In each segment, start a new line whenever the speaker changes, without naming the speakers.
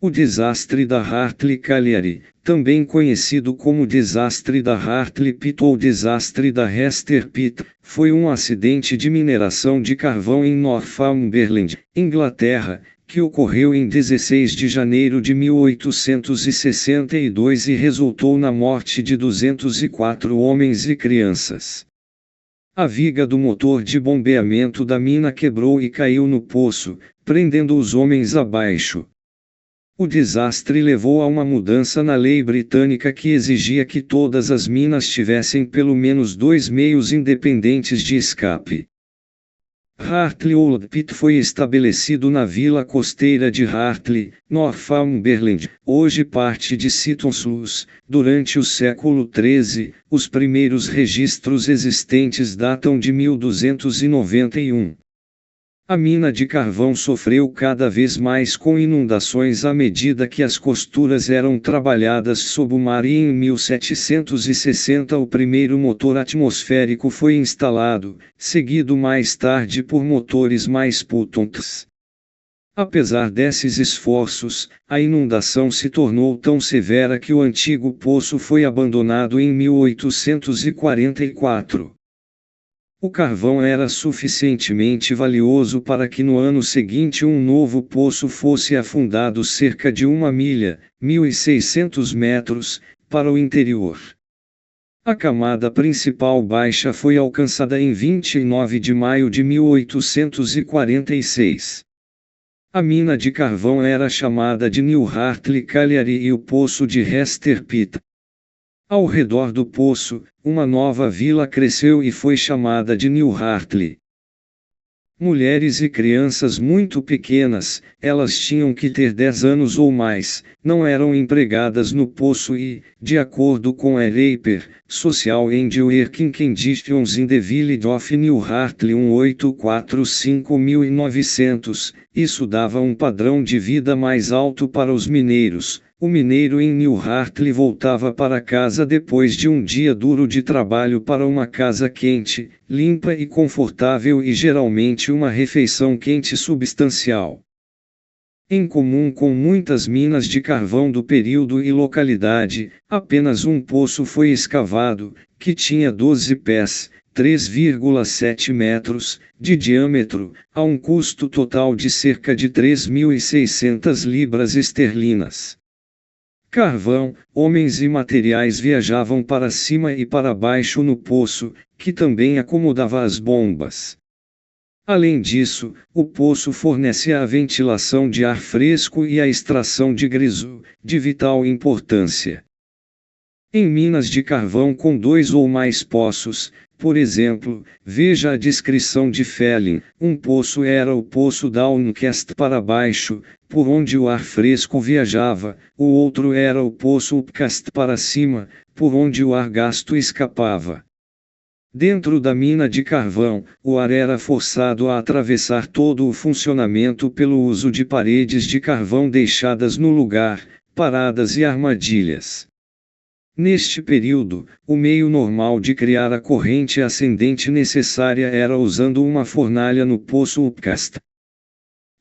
O desastre da Hartley Colliery, também conhecido como desastre da Hartley Pit ou desastre da Hester Pit, foi um acidente de mineração de carvão em Northumberland, Inglaterra, que ocorreu em 16 de janeiro de 1862 e resultou na morte de 204 homens e crianças. A viga do motor de bombeamento da mina quebrou e caiu no poço, prendendo os homens abaixo. O desastre levou a uma mudança na lei britânica que exigia que todas as minas tivessem pelo menos 2 meios independentes de escape. Hartley Old Pit foi estabelecido na vila costeira de Hartley, Northumberland, hoje parte de Seaton Sluice. Durante o século XIII, os primeiros registros existentes datam de 1291. A mina de carvão sofreu cada vez mais com inundações à medida que as costuras eram trabalhadas sob o mar e em 1760 o primeiro motor atmosférico foi instalado, seguido mais tarde por motores mais potentes. Apesar desses esforços, a inundação se tornou tão severa que o antigo poço foi abandonado em 1844. O carvão era suficientemente valioso para que no ano seguinte um novo poço fosse afundado cerca de 1 milha, 1.600 metros, para o interior. A camada principal baixa foi alcançada em 29 de maio de 1846. A mina de carvão era chamada de New Hartley Colliery e o poço de Hester Pit. Ao redor do poço, uma nova vila cresceu e foi chamada de New Hartley. Mulheres e crianças muito pequenas, elas tinham que ter 10 anos ou mais, não eram empregadas no poço e, de acordo com a Raper, Social and Working Conditions in the Village of New Hartley 1845-1900, isso dava um padrão de vida mais alto para os mineiros. O mineiro em New Hartley voltava para casa depois de um dia duro de trabalho para uma casa quente, limpa e confortável e geralmente uma refeição quente substancial. Em comum com muitas minas de carvão do período e localidade, apenas um poço foi escavado, que tinha 12 pés, 3,7 metros, de diâmetro, a um custo total de cerca de 3.600 libras esterlinas. Carvão, homens e materiais viajavam para cima e para baixo no poço, que também acomodava as bombas. Além disso, o poço fornece a ventilação de ar fresco e a extração de griso, de vital importância. Em minas de carvão com 2 ou mais poços, por exemplo, veja a descrição de Felling, um poço era o poço downcast para baixo, por onde o ar fresco viajava, o outro era o poço upcast para cima, por onde o ar gasto escapava. Dentro da mina de carvão, o ar era forçado a atravessar todo o funcionamento pelo uso de paredes de carvão deixadas no lugar, paradas e armadilhas. Neste período, o meio normal de criar a corrente ascendente necessária era usando uma fornalha no poço upcast.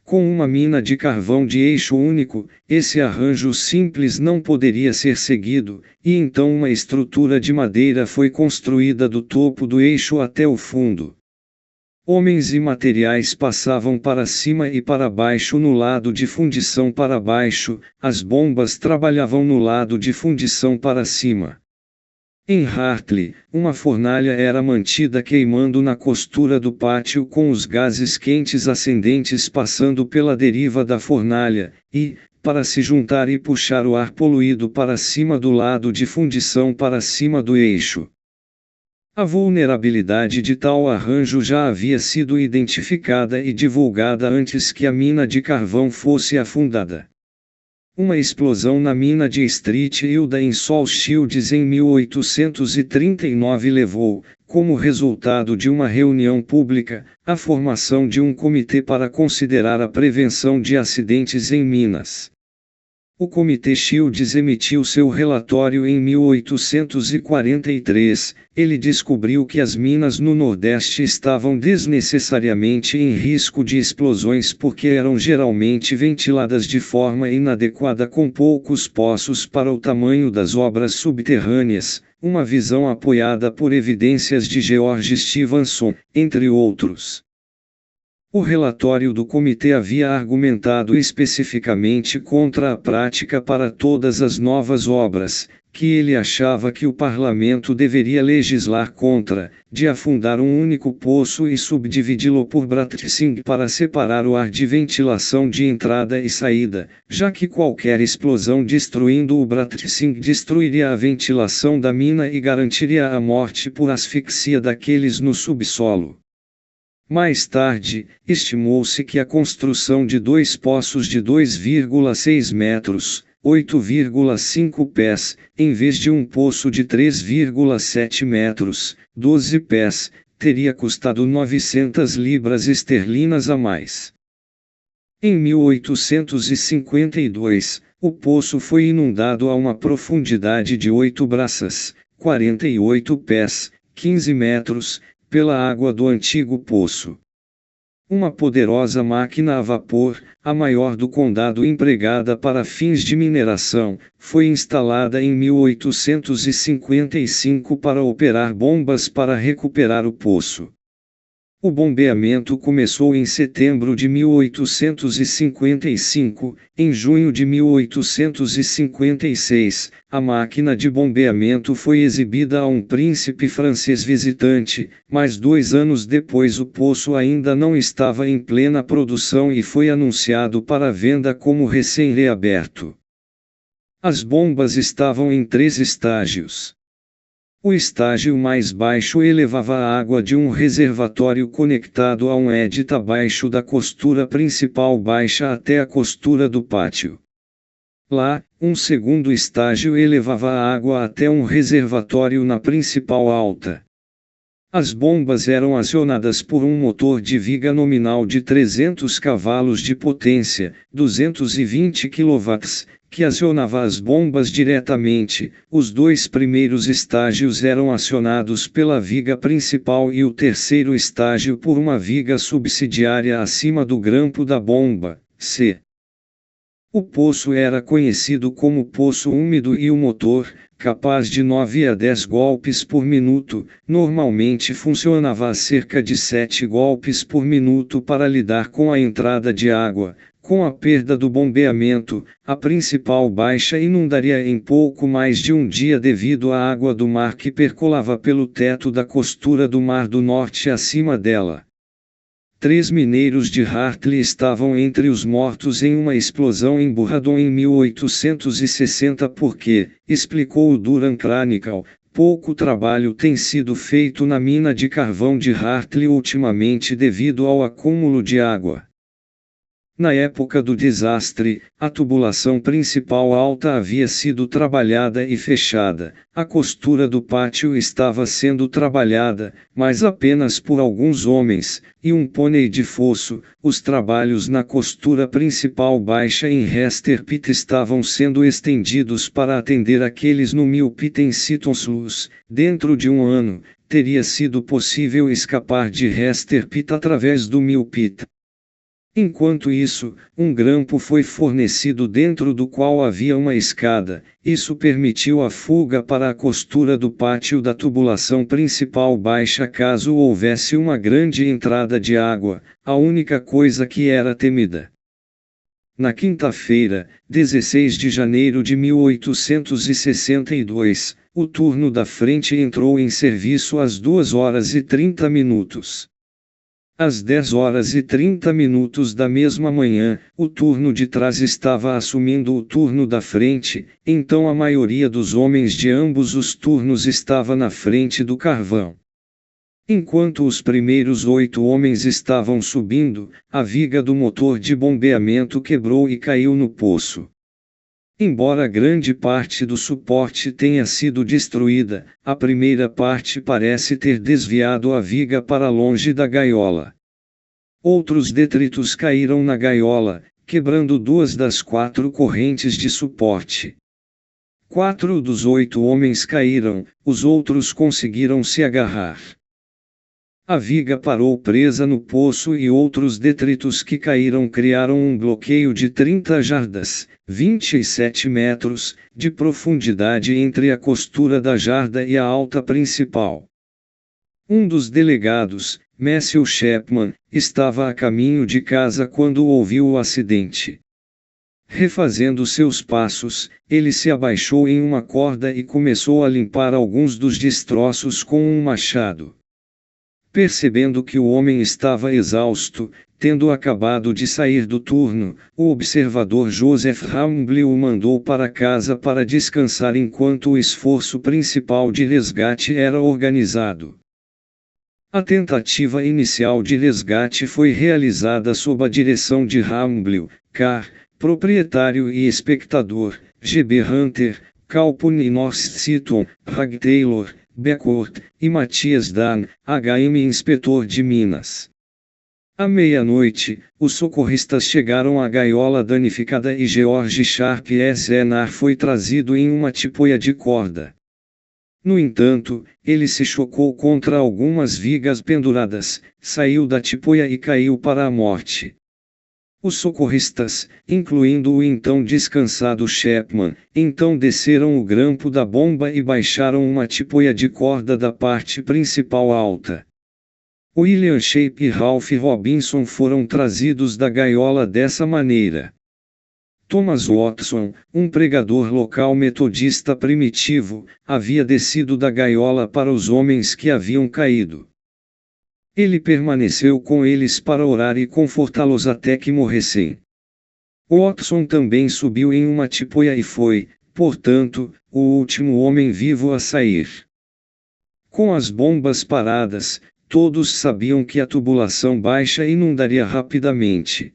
Com uma mina de carvão de eixo único, esse arranjo simples não poderia ser seguido, e então uma estrutura de madeira foi construída do topo do eixo até o fundo. Homens e materiais passavam para cima e para baixo no lado de fundição para baixo, as bombas trabalhavam no lado de fundição para cima. Em Hartley, uma fornalha era mantida queimando na costura do pátio com os gases quentes ascendentes passando pela deriva da fornalha, e, para se juntar e puxar o ar poluído para cima do lado de fundição para cima do eixo. A vulnerabilidade de tal arranjo já havia sido identificada e divulgada antes que a mina de carvão fosse afundada. Uma explosão na mina de Street Hilda em Salt Shields em 1839 levou, como resultado de uma reunião pública, à formação de um comitê para considerar a prevenção de acidentes em minas. O Comitê Shields emitiu seu relatório em 1843. Ele descobriu que as minas no Nordeste estavam desnecessariamente em risco de explosões porque eram geralmente ventiladas de forma inadequada com poucos poços para o tamanho das obras subterrâneas, uma visão apoiada por evidências de George Stevenson, entre outros. O relatório do comitê havia argumentado especificamente contra a prática para todas as novas obras, que ele achava que o parlamento deveria legislar contra, de afundar um único poço e subdividi-lo por bratissing para separar o ar de ventilação de entrada e saída, já que qualquer explosão destruindo o bratissing destruiria a ventilação da mina e garantiria a morte por asfixia daqueles no subsolo. Mais tarde, estimou-se que a construção de dois poços de 2,6 metros, 8,5 pés, em vez de um poço de 3,7 metros, 12 pés, teria custado 900 libras esterlinas a mais. Em 1852, o poço foi inundado a uma profundidade de 8 braças, 48 pés, 15 metros, pela água do antigo poço. Uma poderosa máquina a vapor, a maior do condado empregada para fins de mineração, foi instalada em 1855 para operar bombas para recuperar o poço. O bombeamento começou em setembro de 1855. Em junho de 1856, a máquina de bombeamento foi exibida a um príncipe francês visitante, mas 2 anos depois o poço ainda não estava em plena produção e foi anunciado para venda como recém-reaberto. As bombas estavam em 3 estágios. O estágio mais baixo elevava a água de um reservatório conectado a um edit abaixo da costura principal baixa até a costura do pátio. Lá, um segundo estágio elevava a água até um reservatório na principal alta. As bombas eram acionadas por um motor de viga nominal de 300 cavalos de potência, 220 kW, que acionava as bombas diretamente. Os 2 primeiros estágios eram acionados pela viga principal e o terceiro estágio por uma viga subsidiária acima do grampo da bomba, C. O poço era conhecido como poço úmido e o motor, capaz de 9 a 10 golpes por minuto, normalmente funcionava a cerca de 7 golpes por minuto para lidar com a entrada de água. Com a perda do bombeamento, a principal baixa inundaria em pouco mais de um dia devido à água do mar que percolava pelo teto da costura do Mar do Norte acima dela. 3 mineiros de Hartley estavam entre os mortos em uma explosão em Burradon em 1860 porque, explicou o Durham Chronicle, pouco trabalho tem sido feito na mina de carvão de Hartley ultimamente devido ao acúmulo de água. Na época do desastre, a tubulação principal alta havia sido trabalhada e fechada, a costura do pátio estava sendo trabalhada, mas apenas por alguns homens, e um pônei de fosso. Os trabalhos na costura principal baixa em Hester Pit estavam sendo estendidos para atender aqueles no Mill Pit em Seaton-Sluice. Dentro de um ano, teria sido possível escapar de Hester Pit através do Mill Pit. Enquanto isso, um grampo foi fornecido dentro do qual havia uma escada. Isso permitiu a fuga para a costura do pátio da tubulação principal baixa caso houvesse uma grande entrada de água, a única coisa que era temida. Na quinta-feira, 16 de janeiro de 1862, o turno da frente entrou em serviço às 2h30. Às 10h30 da mesma manhã, o turno de trás estava assumindo o turno da frente, então a maioria dos homens de ambos os turnos estava na frente do carvão. Enquanto os primeiros 8 homens estavam subindo, a viga do motor de bombeamento quebrou e caiu no poço. Embora grande parte do suporte tenha sido destruída, a primeira parte parece ter desviado a viga para longe da gaiola. Outros detritos caíram na gaiola, quebrando 2 das 4 correntes de suporte. 4 dos 8 homens caíram, os outros conseguiram se agarrar. A viga parou presa no poço e outros detritos que caíram criaram um bloqueio de 30 jardas, 27 metros, de profundidade entre a costura da jarda e a alta principal. Um dos delegados, Matthew Chapman, estava a caminho de casa quando ouviu o acidente. Refazendo seus passos, ele se abaixou em uma corda e começou a limpar alguns dos destroços com um machado. Percebendo que o homem estava exausto, tendo acabado de sair do turno, o observador Joseph Hamble o mandou para casa para descansar enquanto o esforço principal de resgate era organizado. A tentativa inicial de resgate foi realizada sob a direção de Hamble, Carr, proprietário e espectador, G.B. Hunter, Calpurn e North Seaton, Rag Taylor, Beckworth, e Matias Dan, HM inspetor de Minas. À meia-noite, os socorristas chegaram à gaiola danificada e George Sharp S.N.R. foi trazido em uma tipoia de corda. No entanto, ele se chocou contra algumas vigas penduradas, saiu da tipoia e caiu para a morte. Os socorristas, incluindo o então descansado Chapman, então desceram o grampo da bomba e baixaram uma tipoia de corda da parte principal alta. William Shape e Ralph Robinson foram trazidos da gaiola dessa maneira. Thomas Watson, um pregador local metodista primitivo, havia descido da gaiola para os homens que haviam caído. Ele permaneceu com eles para orar e confortá-los até que morressem. Watson também subiu em uma tipoia e foi, portanto, o último homem vivo a sair. Com as bombas paradas, todos sabiam que a tubulação baixa inundaria rapidamente.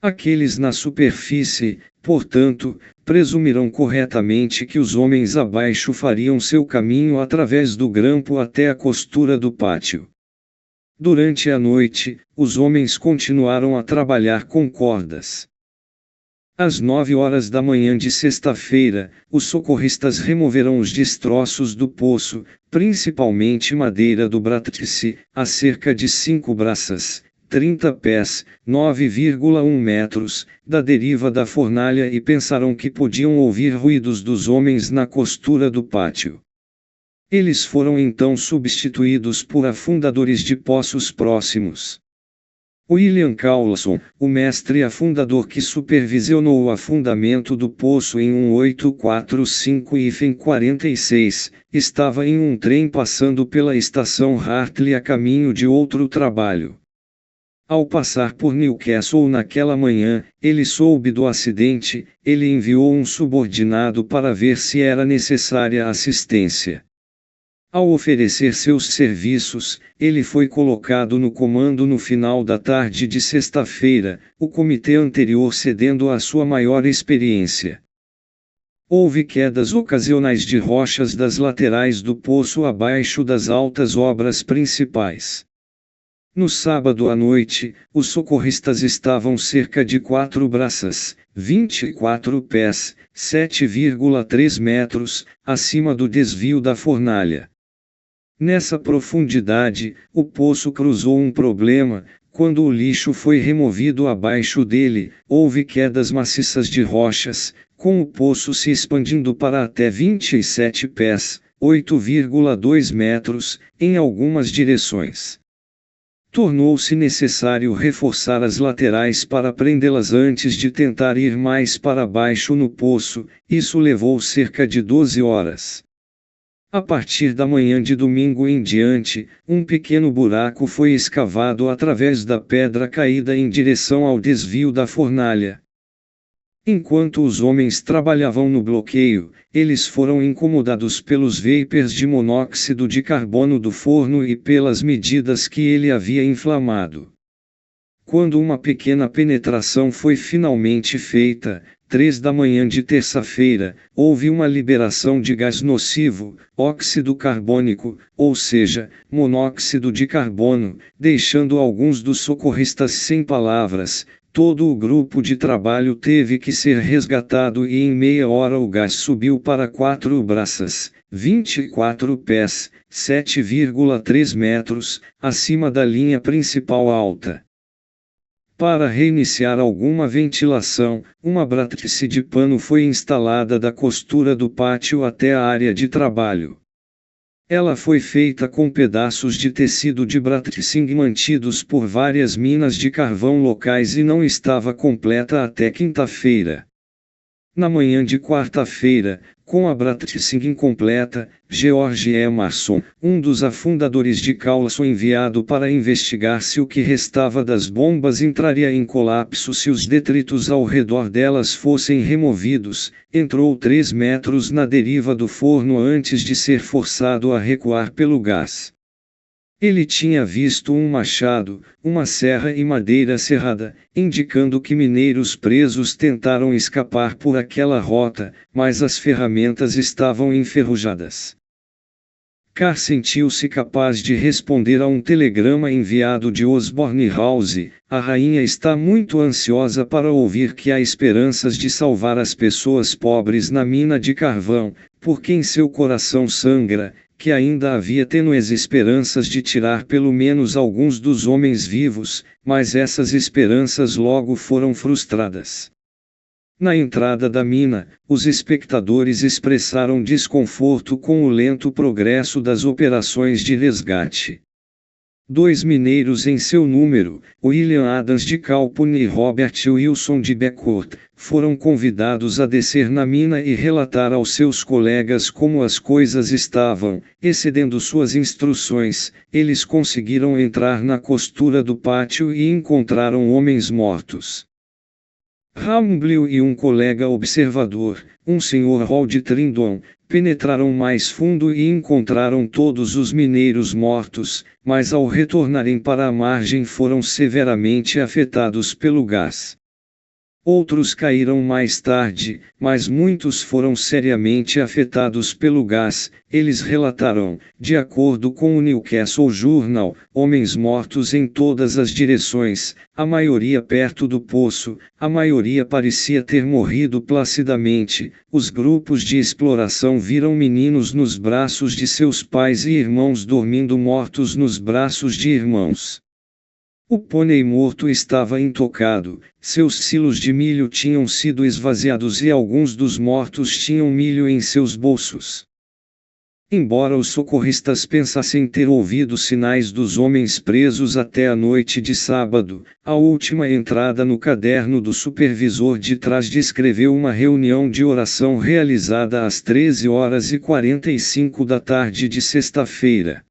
Aqueles na superfície, portanto, presumiram corretamente que os homens abaixo fariam seu caminho através do grampo até a costura do pátio. Durante a noite, os homens continuaram a trabalhar com cordas. Às 9 horas da manhã de sexta-feira, os socorristas removeram os destroços do poço, principalmente madeira do Brattice, a cerca de 5 braças, 30 pés, 9,1 metros, da deriva da fornalha e pensaram que podiam ouvir ruídos dos homens na costura do pátio. Eles foram então substituídos por afundadores de poços próximos. William Cowlson, o mestre afundador que supervisionou o afundamento do poço em 1845-46, estava em um trem passando pela estação Hartley a caminho de outro trabalho. Ao passar por Newcastle naquela manhã, ele soube do acidente, ele enviou um subordinado para ver se era necessária assistência. Ao oferecer seus serviços, ele foi colocado no comando no final da tarde de sexta-feira, o comitê anterior cedendo à sua maior experiência. Houve quedas ocasionais de rochas das laterais do poço abaixo das altas obras principais. No sábado à noite, os socorristas estavam cerca de 4 braças, 24 pés, 7,3 metros, acima do desvio da fornalha. Nessa profundidade, o poço cruzou um problema. Quando o lixo foi removido abaixo dele, houve quedas maciças de rochas, com o poço se expandindo para até 27 pés, 8,2 metros, em algumas direções. Tornou-se necessário reforçar as laterais para prendê-las antes de tentar ir mais para baixo no poço, isso levou cerca de 12 horas. A partir da manhã de domingo em diante, um pequeno buraco foi escavado através da pedra caída em direção ao desvio da fornalha. Enquanto os homens trabalhavam no bloqueio, eles foram incomodados pelos vapors de monóxido de carbono do forno e pelas medidas que ele havia inflamado. Quando uma pequena penetração foi finalmente feita, 3 da manhã de terça-feira, houve uma liberação de gás nocivo, óxido carbônico, ou seja, monóxido de carbono, deixando alguns dos socorristas sem palavras, todo o grupo de trabalho teve que ser resgatado e em meia hora o gás subiu para 4 braças, 24 pés, 7,3 metros, acima da linha principal alta. Para reiniciar alguma ventilação, uma bratrice de pano foi instalada da costura do pátio até a área de trabalho. Ela foi feita com pedaços de tecido de bratricing mantidos por várias minas de carvão locais e não estava completa até quinta-feira. Na manhã de quarta-feira, com a bratricing incompleta, George E. Mason, um dos afundadores de Cowlson enviado para investigar se o que restava das bombas entraria em colapso se os detritos ao redor delas fossem removidos, entrou 3 metros na deriva do forno antes de ser forçado a recuar pelo gás. Ele tinha visto um machado, uma serra e madeira serrada, indicando que mineiros presos tentaram escapar por aquela rota, mas as ferramentas estavam enferrujadas. Carr sentiu-se capaz de responder a um telegrama enviado de Osborne House: a rainha está muito ansiosa para ouvir que há esperanças de salvar as pessoas pobres na mina de carvão, por quem seu coração sangra, que ainda havia tênues esperanças de tirar pelo menos alguns dos homens vivos, mas essas esperanças logo foram frustradas. Na entrada da mina, os espectadores expressaram desconforto com o lento progresso das operações de resgate. 2 mineiros em seu número, William Adams de Calpurn e Robert Wilson de Beckworth, foram convidados a descer na mina e relatar aos seus colegas como as coisas estavam. Excedendo suas instruções, eles conseguiram entrar na costura do pátio e encontraram homens mortos. Rambleu e um colega observador, um Sr. Hall de Trindon, penetraram mais fundo e encontraram todos os mineiros mortos, mas ao retornarem para a margem foram severamente afetados pelo gás. Outros caíram mais tarde, mas muitos foram seriamente afetados pelo gás. Eles relataram, de acordo com o Newcastle Journal, homens mortos em todas as direções, a maioria perto do poço, a maioria parecia ter morrido placidamente. Os grupos de exploração viram meninos nos braços de seus pais e irmãos dormindo mortos nos braços de irmãos. O pônei morto estava intocado, seus silos de milho tinham sido esvaziados e alguns dos mortos tinham milho em seus bolsos. Embora os socorristas pensassem ter ouvido sinais dos homens presos até a noite de sábado, a última entrada no caderno do supervisor de trás descreveu uma reunião de oração realizada às 13h45 da tarde de sexta-feira.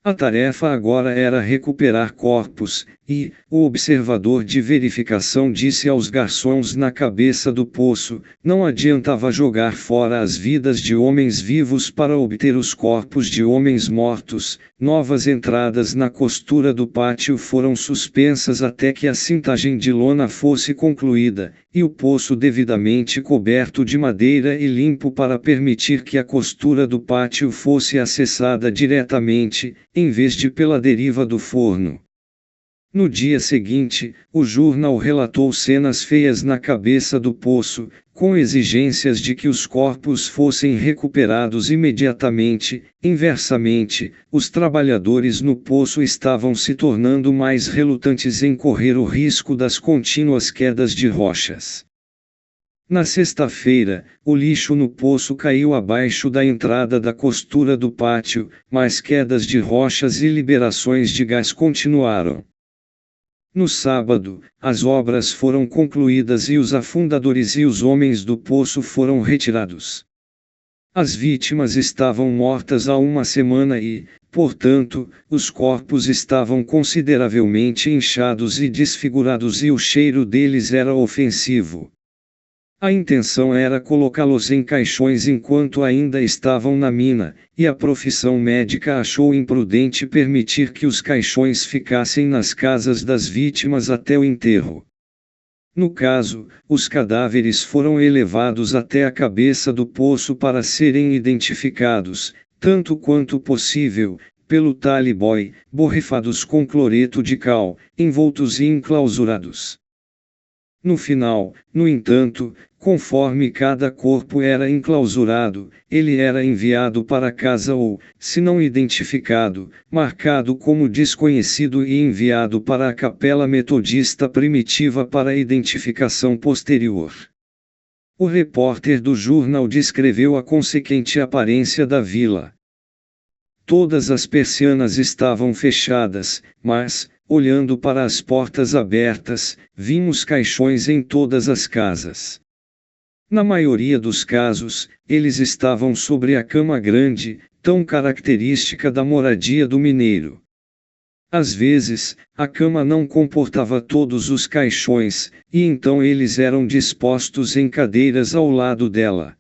A tarefa agora era recuperar corpos, e, o observador de verificação disse aos garçons na cabeça do poço, não adiantava jogar fora as vidas de homens vivos para obter os corpos de homens mortos. Novas entradas na costura do pátio foram suspensas até que a cintagem de lona fosse concluída, e o poço devidamente coberto de madeira e limpo para permitir que a costura do pátio fosse acessada diretamente, em vez de pela deriva do forno. No dia seguinte, o jornal relatou cenas feias na cabeça do poço, com exigências de que os corpos fossem recuperados imediatamente. Inversamente, os trabalhadores no poço estavam se tornando mais relutantes em correr o risco das contínuas quedas de rochas. Na sexta-feira, o lixo no poço caiu abaixo da entrada da costura do pátio, mas quedas de rochas e liberações de gás continuaram. No sábado, as obras foram concluídas e os afundadores e os homens do poço foram retirados. As vítimas estavam mortas há uma semana e, portanto, os corpos estavam consideravelmente inchados e desfigurados e o cheiro deles era ofensivo. A intenção era colocá-los em caixões enquanto ainda estavam na mina, e a profissão médica achou imprudente permitir que os caixões ficassem nas casas das vítimas até o enterro. No caso, os cadáveres foram elevados até a cabeça do poço para serem identificados, tanto quanto possível, pelo tally boy, borrifados com cloreto de cal, envoltos e enclausurados. No final, no entanto, conforme cada corpo era enclausurado, ele era enviado para casa ou, se não identificado, marcado como desconhecido e enviado para a capela metodista primitiva para identificação posterior. O repórter do jornal descreveu a consequente aparência da vila. Todas as persianas estavam fechadas, mas, olhando para as portas abertas, vimos caixões em todas as casas. Na maioria dos casos, eles estavam sobre a cama grande, tão característica da moradia do mineiro. Às vezes, a cama não comportava todos os caixões, e então eles eram dispostos em cadeiras ao lado dela.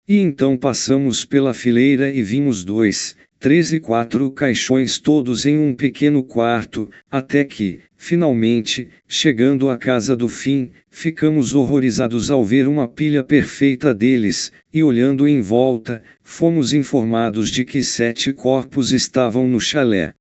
E então passamos pela fileira e vimos 2, 3 e 4 caixões todos em um pequeno quarto, até que, finalmente, chegando à casa do fim, ficamos horrorizados ao ver uma pilha perfeita deles, e olhando em volta, fomos informados de que 7 corpos estavam no chalé.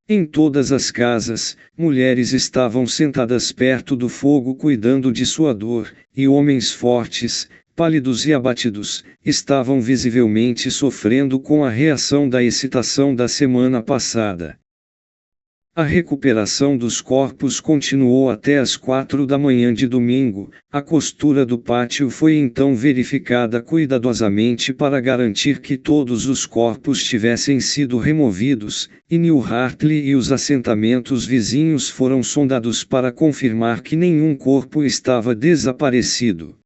Em todas as casas, mulheres estavam sentadas perto do fogo cuidando de sua dor, e homens fortes, pálidos e abatidos, estavam visivelmente sofrendo com a reação da excitação da semana passada. A recuperação dos corpos continuou até as 4 da manhã de domingo. A costura do pátio foi então verificada cuidadosamente para garantir que todos os corpos tivessem sido removidos, e New Hartley e os assentamentos vizinhos foram sondados para confirmar que nenhum corpo estava desaparecido.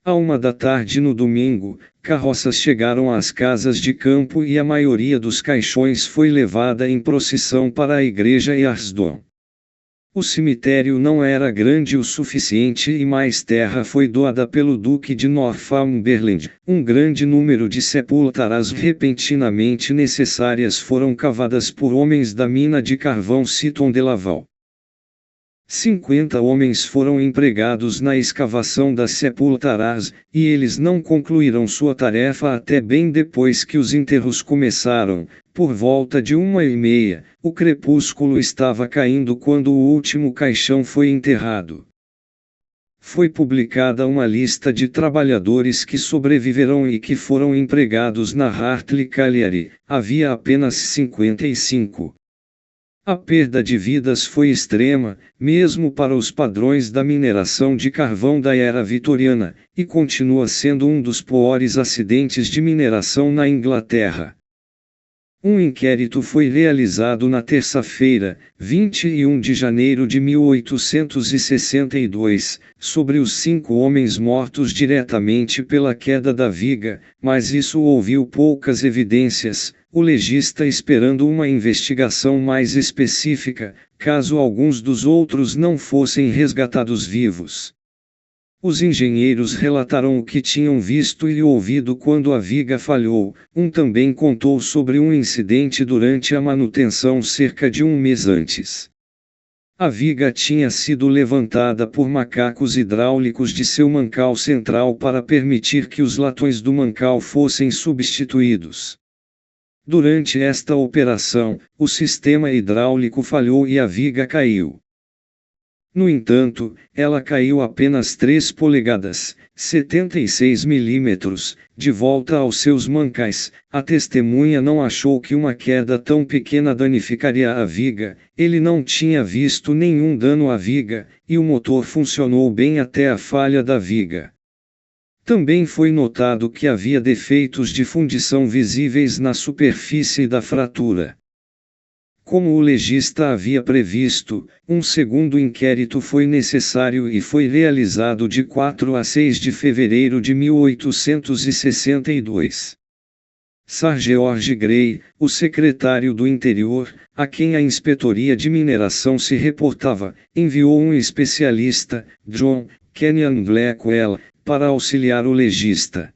À 1 da tarde no domingo, carroças chegaram às casas de campo e a maioria dos caixões foi levada em procissão para a igreja Yarsdon. O cemitério não era grande o suficiente e mais terra foi doada pelo Duque de Northumberland. Um grande número de sepulturas repentinamente necessárias foram cavadas por homens da mina de carvão Seaton de Laval. 50 homens foram empregados na escavação das sepulturas, e eles não concluíram sua tarefa até bem depois que os enterros começaram. Por volta de 1h30, o crepúsculo estava caindo quando o último caixão foi enterrado. Foi publicada uma lista de trabalhadores que sobreviveram e que foram empregados na Hartley Colliery. Havia apenas 55. A perda de vidas foi extrema, mesmo para os padrões da mineração de carvão da era vitoriana, e continua sendo um dos piores acidentes de mineração na Inglaterra. Um inquérito foi realizado na terça-feira, 21 de janeiro de 1862, sobre os 5 homens mortos diretamente pela queda da viga, mas isso ouviu poucas evidências, o legista esperando uma investigação mais específica, caso alguns dos outros não fossem resgatados vivos. Os engenheiros relataram o que tinham visto e ouvido quando a viga falhou. Um também contou sobre um incidente durante a manutenção cerca de um mês antes. A viga tinha sido levantada por macacos hidráulicos de seu mancal central para permitir que os latões do mancal fossem substituídos. Durante esta operação, o sistema hidráulico falhou e a viga caiu. No entanto, ela caiu apenas 3 polegadas, 76 milímetros, de volta aos seus mancais. A testemunha não achou que uma queda tão pequena danificaria a viga, ele não tinha visto nenhum dano à viga, e o motor funcionou bem até a falha da viga. Também foi notado que havia defeitos de fundição visíveis na superfície da fratura. Como o legista havia previsto, um segundo inquérito foi necessário e foi realizado de 4 a 6 de fevereiro de 1862. Sir George Grey, o secretário do Interior, a quem a Inspetoria de Mineração se reportava, enviou um especialista, John Kenyon Blackwell, para auxiliar o legista.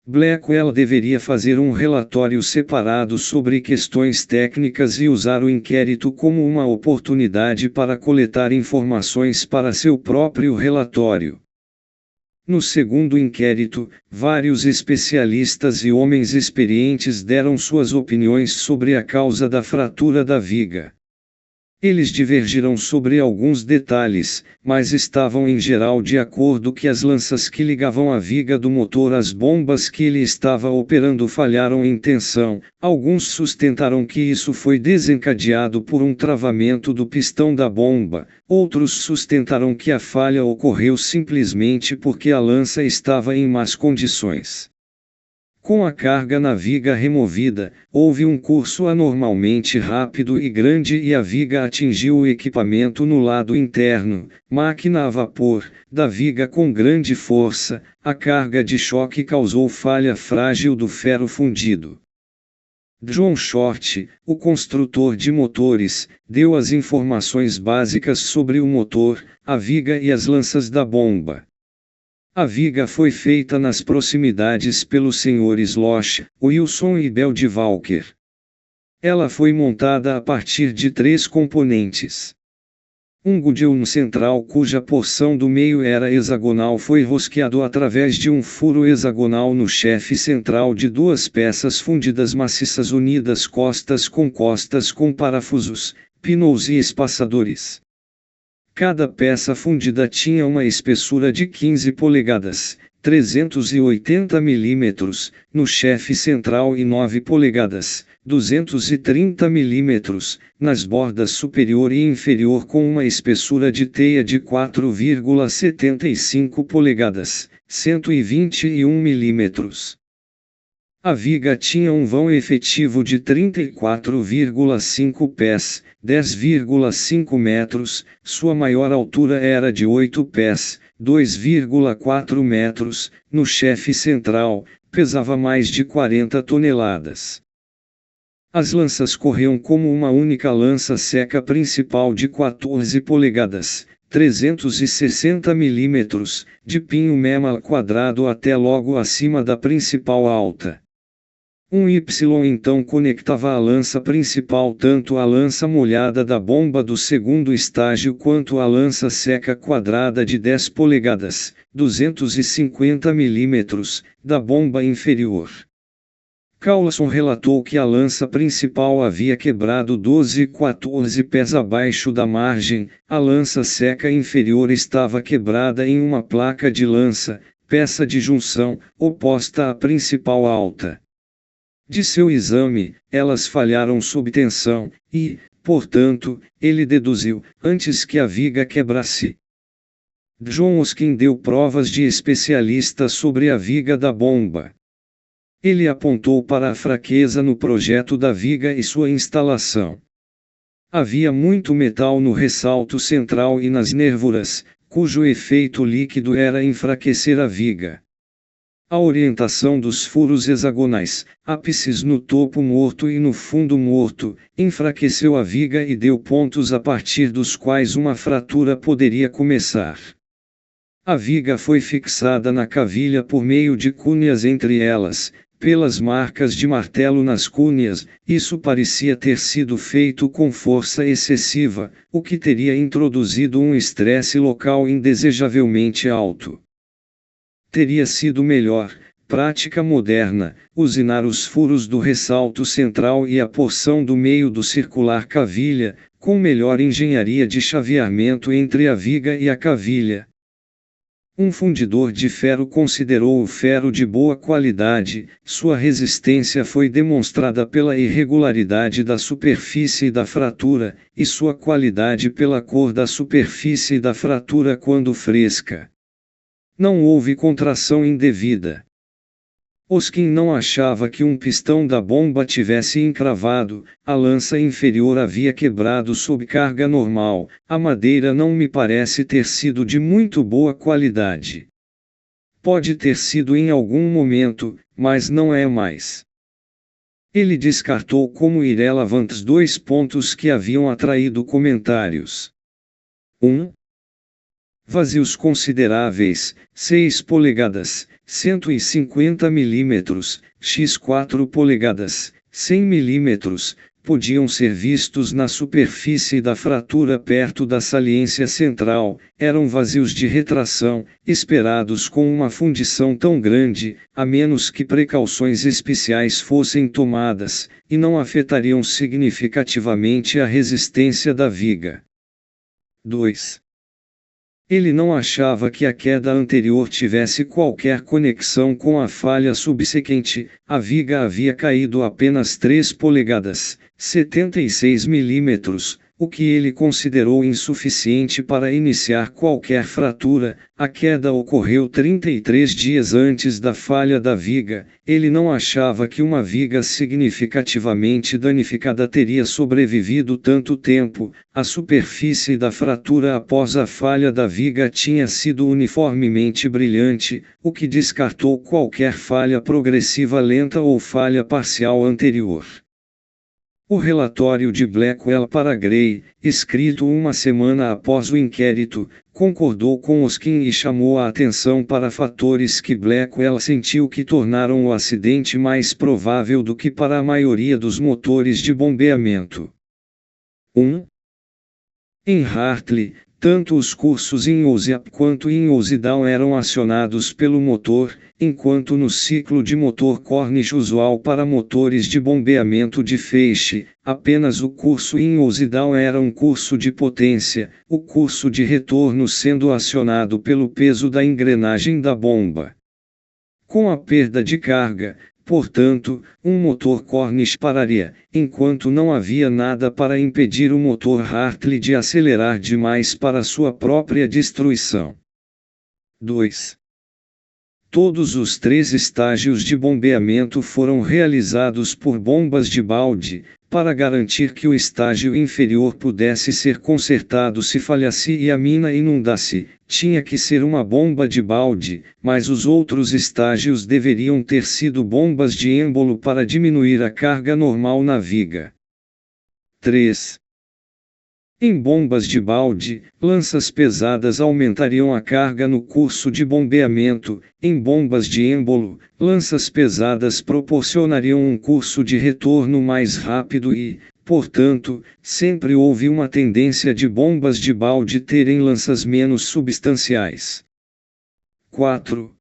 Blackwell deveria fazer um relatório separado sobre questões técnicas e usar o inquérito como uma oportunidade para coletar informações para seu próprio relatório. No segundo inquérito, vários especialistas e homens experientes deram suas opiniões sobre a causa da fratura da viga. Eles divergiram sobre alguns detalhes, mas estavam em geral de acordo que as lanças que ligavam a viga do motor às bombas que ele estava operando falharam em tensão. Alguns sustentaram que isso foi desencadeado por um travamento do pistão da bomba, outros sustentaram que a falha ocorreu simplesmente porque a lança estava em más condições. Com a carga na viga removida, houve um curso anormalmente rápido e grande e a viga atingiu o equipamento no lado interno, máquina a vapor, da viga com grande força. A carga de choque causou falha frágil do ferro fundido. John Short, o construtor de motores, deu as informações básicas sobre o motor, a viga e as lanças da bomba. A viga foi feita nas proximidades pelos senhores Loch, Wilson e Bell de Walker. Ela foi montada a partir de 3 componentes. Um guidão central cuja porção do meio era hexagonal foi rosqueado através de um furo hexagonal no chefe central de 2 peças fundidas maciças unidas costas com parafusos, pinows e espaçadores. Cada peça fundida tinha uma espessura de 15 polegadas, 380 mm, no chefe central e 9 polegadas, 230 mm, nas bordas superior e inferior com uma espessura de teia de 4,75 polegadas, 121 mm. A viga tinha um vão efetivo de 34,5 pés, 10,5 metros, sua maior altura era de 8 pés, 2,4 metros, no chefe central, pesava mais de 40 toneladas. As lanças corriam como uma única lança seca principal de 14 polegadas, 360 mm, de pinho mema quadrado até logo acima da principal alta. Um Y então conectava a lança principal tanto à lança molhada da bomba do segundo estágio quanto à lança seca quadrada de 10 polegadas, 250 mm, da bomba inferior. Carlson relatou que a lança principal havia quebrado 14 pés abaixo da margem, a lança seca inferior estava quebrada em uma placa de lança, peça de junção, oposta à principal alta. De seu exame, elas falharam sob tensão, e, portanto, ele deduziu, antes que a viga quebrasse. John Hoskin deu provas de especialista sobre a viga da bomba. Ele apontou para a fraqueza no projeto da viga e sua instalação. Havia muito metal no ressalto central e nas nervuras, cujo efeito líquido era enfraquecer a viga. A orientação dos furos hexagonais, ápices no topo morto e no fundo morto, enfraqueceu a viga e deu pontos a partir dos quais uma fratura poderia começar. A viga foi fixada na cavilha por meio de cunhas entre elas, pelas marcas de martelo nas cunhas. Isso parecia ter sido feito com força excessiva, o que teria introduzido um estresse local indesejavelmente alto. Teria sido melhor, prática moderna, usinar os furos do ressalto central e a porção do meio do circular cavilha, com melhor engenharia de chaveamento entre a viga e a cavilha. Um fundidor de ferro considerou o ferro de boa qualidade, sua resistência foi demonstrada pela irregularidade da superfície e da fratura, e sua qualidade pela cor da superfície da fratura quando fresca. Não houve contração indevida. Hoskin não achava que um pistão da bomba tivesse encravado, a lança inferior havia quebrado sob carga normal, a madeira não me parece ter sido de muito boa qualidade. Pode ter sido em algum momento, mas não é mais. Ele descartou como irrelevantes 2 pontos que haviam atraído comentários. 1. Vazios consideráveis, 6 polegadas, 150 mm, x 4 polegadas, 100 mm, podiam ser vistos na superfície da fratura perto da saliência central, eram vazios de retração, esperados com uma fundição tão grande, a menos que precauções especiais fossem tomadas, e não afetariam significativamente a resistência da viga. 2. Ele não achava que a queda anterior tivesse qualquer conexão com a falha subsequente. A viga havia caído apenas 3 polegadas, 76 milímetros, o que ele considerou insuficiente para iniciar qualquer fratura. A queda ocorreu 33 dias antes da falha da viga. Ele não achava que uma viga significativamente danificada teria sobrevivido tanto tempo. A superfície da fratura após a falha da viga tinha sido uniformemente brilhante, o que descartou qualquer falha progressiva lenta ou falha parcial anterior. O relatório de Blackwell para Gray, escrito uma semana após o inquérito, concordou com Oskin e chamou a atenção para fatores que Blackwell sentiu que tornaram o acidente mais provável do que para a maioria dos motores de bombeamento. 1. Em Hartley, tanto os cursos em Use-Up quanto em Use-Down eram acionados pelo motor, enquanto no ciclo de motor Cornish usual para motores de bombeamento de feixe, apenas o curso em Use-Down era um curso de potência, o curso de retorno sendo acionado pelo peso da engrenagem da bomba. Com a perda de carga, portanto, um motor Cornish pararia, enquanto não havia nada para impedir o motor Hartley de acelerar demais para sua própria destruição. 2. Todos os 3 estágios de bombeamento foram realizados por bombas de balde, para garantir que o estágio inferior pudesse ser consertado se falhasse e a mina inundasse. Tinha que ser uma bomba de balde, mas os outros estágios deveriam ter sido bombas de êmbolo para diminuir a carga normal na viga. 3. Em bombas de balde, lanças pesadas aumentariam a carga no curso de bombeamento. Em bombas de êmbolo, lanças pesadas proporcionariam um curso de retorno mais rápido e, portanto, sempre houve uma tendência de bombas de balde terem lanças menos substanciais. 4.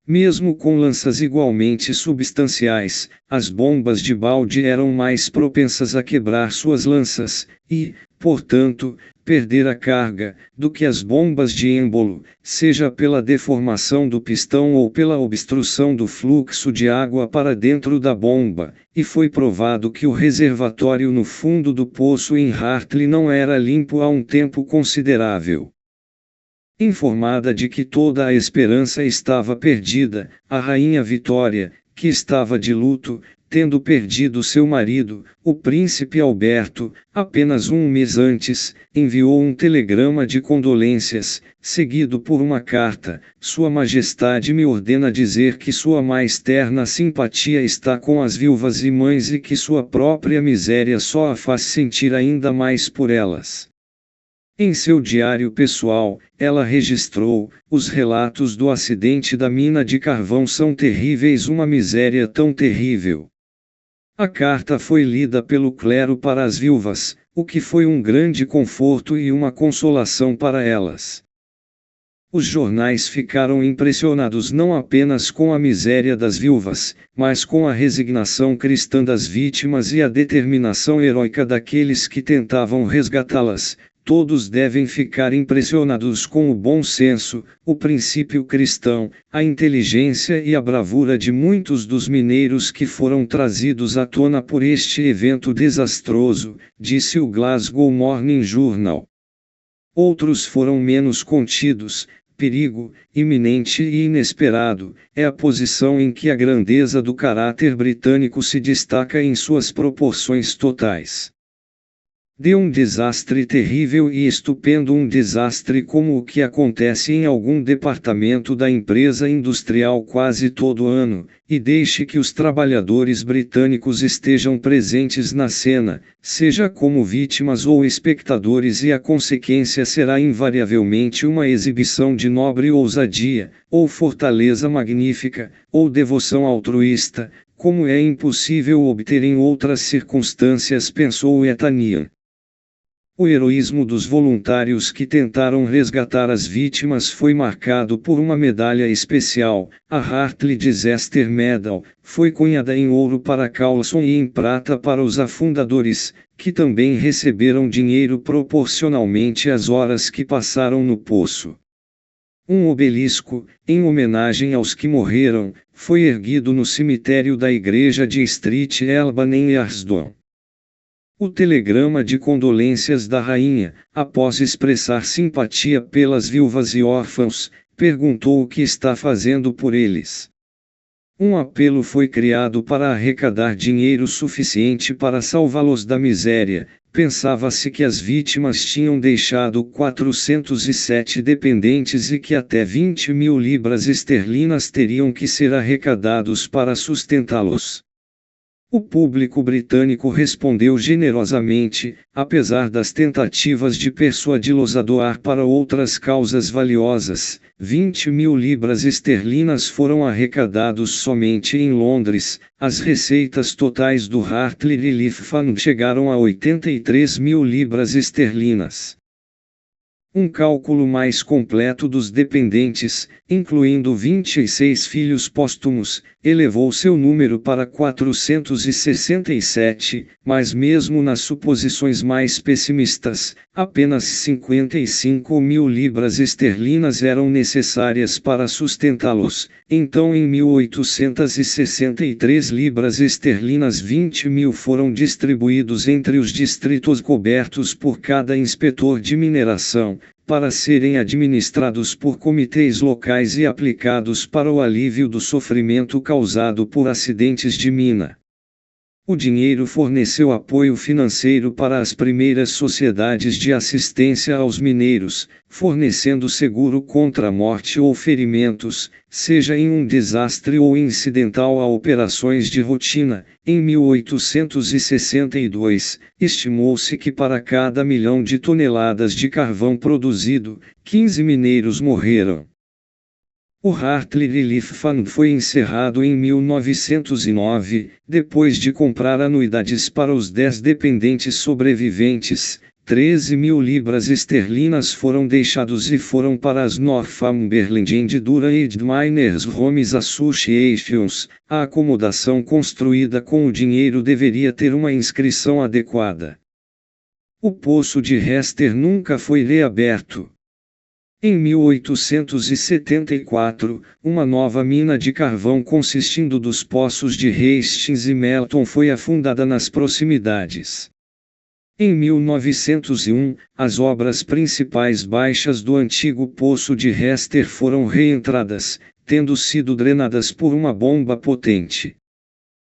Mesmo com lanças igualmente substanciais, as bombas de balde eram mais propensas a quebrar suas lanças, e, portanto, perder a carga, do que as bombas de êmbolo, seja pela deformação do pistão ou pela obstrução do fluxo de água para dentro da bomba, e foi provado que o reservatório no fundo do poço em Hartley não era limpo há um tempo considerável. Informada de que toda a esperança estava perdida, a rainha Vitória, que estava de luto, tendo perdido seu marido, o príncipe Alberto, apenas um mês antes, enviou um telegrama de condolências, seguido por uma carta: Sua Majestade me ordena dizer que sua mais terna simpatia está com as viúvas e mães e que sua própria miséria só a faz sentir ainda mais por elas. Em seu diário pessoal, ela registrou: os relatos do acidente da mina de carvão são terríveis, uma miséria tão terrível. A carta foi lida pelo clero para as viúvas, o que foi um grande conforto e uma consolação para elas. Os jornais ficaram impressionados não apenas com a miséria das viúvas, mas com a resignação cristã das vítimas e a determinação heróica daqueles que tentavam resgatá-las. Todos devem ficar impressionados com o bom senso, o princípio cristão, a inteligência e a bravura de muitos dos mineiros que foram trazidos à tona por este evento desastroso, disse o Glasgow Morning Journal. Outros foram menos contidos. Perigo, iminente e inesperado, é a posição em que a grandeza do caráter britânico se destaca em suas proporções totais. De um desastre terrível e estupendo, um desastre como o que acontece em algum departamento da empresa industrial quase todo ano, e deixe que os trabalhadores britânicos estejam presentes na cena, seja como vítimas ou espectadores, e a consequência será invariavelmente uma exibição de nobre ousadia, ou fortaleza magnífica, ou devoção altruísta, como é impossível obter em outras circunstâncias, pensou Etanian. O heroísmo dos voluntários que tentaram resgatar as vítimas foi marcado por uma medalha especial. A Hartley Disaster Medal foi cunhada em ouro para Carlson e em prata para os afundadores, que também receberam dinheiro proporcionalmente às horas que passaram no poço. Um obelisco, em homenagem aos que morreram, foi erguido no cemitério da igreja de Street Elban em Yarsdon. O telegrama de condolências da rainha, após expressar simpatia pelas viúvas e órfãos, perguntou o que está fazendo por eles. Um apelo foi criado para arrecadar dinheiro suficiente para salvá-los da miséria. Pensava-se que as vítimas tinham deixado 407 dependentes e que até 20.000 libras esterlinas teriam que ser arrecadados para sustentá-los. O público britânico respondeu generosamente, apesar das tentativas de persuadi-los a doar para outras causas valiosas. 20.000 libras esterlinas foram arrecadados somente em Londres. As receitas totais do Hartley Relief Fund chegaram a 83.000 libras esterlinas. Um cálculo mais completo dos dependentes, incluindo 26 filhos póstumos, elevou seu número para 467, mas mesmo nas suposições mais pessimistas, apenas 55.000 libras esterlinas eram necessárias para sustentá-los. Então em 1863 libras esterlinas 20.000 foram distribuídos entre os distritos cobertos por cada inspetor de mineração, para serem administrados por comitês locais e aplicados para o alívio do sofrimento causado por acidentes de mina. O dinheiro forneceu apoio financeiro para as primeiras sociedades de assistência aos mineiros, fornecendo seguro contra a morte ou ferimentos, seja em um desastre ou incidental a operações de rotina. Em 1862, estimou-se que para cada 1.000.000 de toneladas de carvão produzido, 15 mineiros morreram. O Hartley Relief Fund foi encerrado em 1909, depois de comprar anuidades para os 10 dependentes sobreviventes. 13.000 libras esterlinas foram deixados e foram para as Northumberland and Durham Miners Homes Associations. A acomodação construída com o dinheiro deveria ter uma inscrição adequada. O poço de Hester nunca foi reaberto. Em 1874, uma nova mina de carvão consistindo dos poços de Hastings e Melton foi afundada nas proximidades. Em 1901, as obras principais baixas do antigo poço de Hester foram reentradas, tendo sido drenadas por uma bomba potente.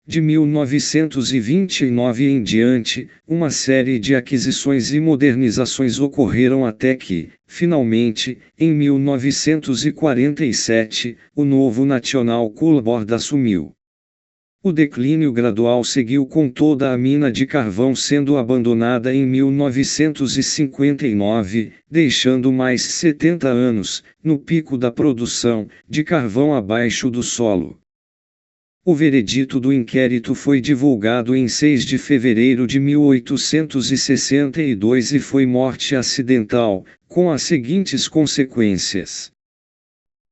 De 1929 em diante, uma série de aquisições e modernizações ocorreram até que, finalmente, em 1947, o novo National Coal Board assumiu. O declínio gradual seguiu com toda a mina de carvão sendo abandonada em 1959, deixando mais 70 anos, no pico da produção, de carvão abaixo do solo. O veredito do inquérito foi divulgado em 6 de fevereiro de 1862 e foi morte acidental, com as seguintes consequências.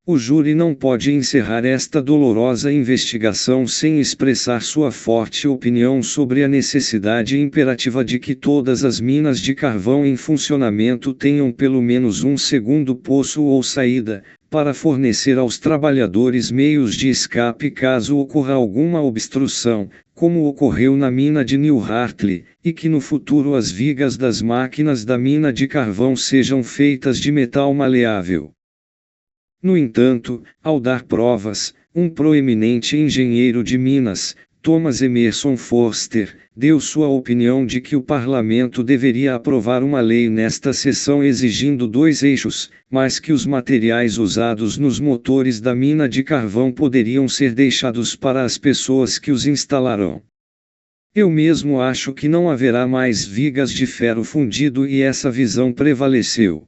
O júri não pode encerrar esta dolorosa investigação sem expressar sua forte opinião sobre a necessidade imperativa de que todas as minas de carvão em funcionamento tenham pelo menos um segundo poço ou saída, para fornecer aos trabalhadores meios de escape caso ocorra alguma obstrução, como ocorreu na mina de New Hartley, e que no futuro as vigas das máquinas da mina de carvão sejam feitas de metal maleável. No entanto, ao dar provas, um proeminente engenheiro de Minas, Thomas Emerson Forster, deu sua opinião de que o parlamento deveria aprovar uma lei nesta sessão exigindo 2 eixos, mas que os materiais usados nos motores da mina de carvão poderiam ser deixados para as pessoas que os instalarão. Eu mesmo acho que não haverá mais vigas de ferro fundido e essa visão prevaleceu.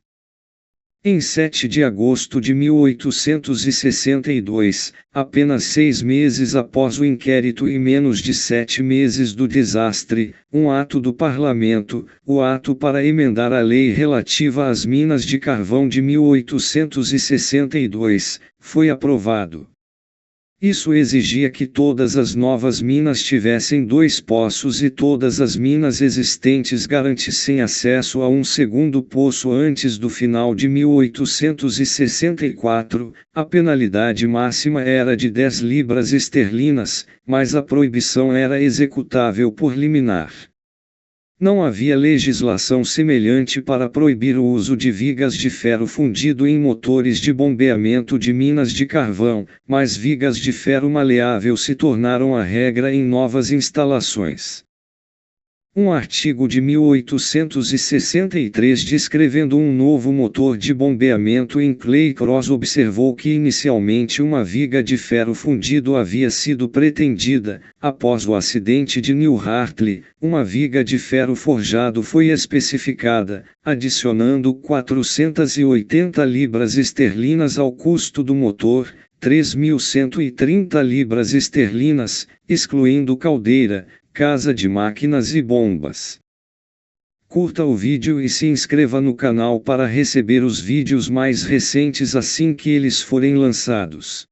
Em 7 de agosto de 1862, apenas 6 meses após o inquérito e menos de 7 meses do desastre, um ato do Parlamento, o Ato para emendar a lei relativa às minas de carvão de 1862, foi aprovado. Isso exigia que todas as novas minas tivessem 2 poços e todas as minas existentes garantissem acesso a um segundo poço antes do final de 1864. A penalidade máxima era de 10 libras esterlinas, mas a proibição era executável por liminar. Não havia legislação semelhante para proibir o uso de vigas de ferro fundido em motores de bombeamento de minas de carvão, mas vigas de ferro maleável se tornaram a regra em novas instalações. Um artigo de 1863 descrevendo um novo motor de bombeamento em Clay Cross observou que inicialmente uma viga de ferro fundido havia sido pretendida. Após o acidente de New Hartley, uma viga de ferro forjado foi especificada, adicionando 480 libras esterlinas ao custo do motor, 3.130 libras esterlinas, excluindo caldeira, casa de máquinas e bombas. Curta o vídeo e se inscreva no canal para receber os vídeos mais recentes assim que eles forem lançados.